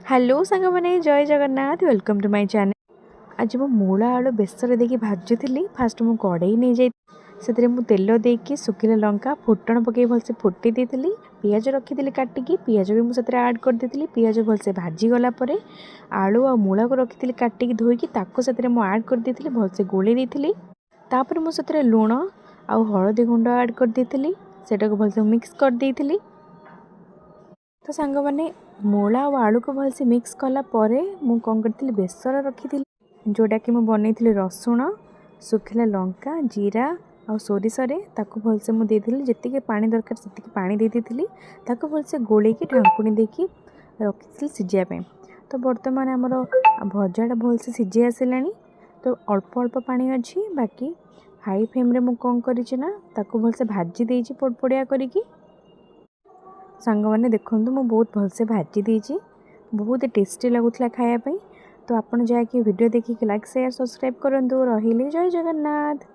Hello सांग मैंने जय Jagannath welcome to my channel. आज मो मूला आलू बेसर देकी भाजुली। फास्ट मु कड़े नहीं जाए से तेल देकी सुखिला लंका फुटण पकई भलसे फुटी देती। पियाज रखी काटिकी पियाज भी मुझे आड कर देती। पियाज भलसे भाजी गला आलू आ मूला को रखी काटिकी धोईकी ताको से आड कर देती भलसे गोली देती। तापर मुझे लुण आ हलदी गुंड आड कर देती सेटा को भलसे मिक्स कर देती। तो सांग मैंने मूला और आलू को भलसे मिक्स कला परे मु कौन करती बेसर रखी जोटा कि बनई रसुण सुखिला लंका जीरा आ सोरिष ताको भलसे मुझे जी पानी दरकार से पानी दे दी ताको भलसे गोलेकी ढांकुणी देकी रखी सिझापी। तो बर्तमान आमर भजाटा भलसे सिझी आसला। तो अल्प अल्प पानी अच्छी बाकी हाई फ्लेम मु कौन करना ताको भलसे भाजी देजी पड़पड़िया करिकी। सांग मैंने देखूँ मु बहुत भलसे भाजी देजी बहुत टेस्टी लगुला खायापी। तो आपड़ जाकि वीडियो देखिए लाइक शेयर सब्सक्राइब करूँ। रही जय जगन्नाथ।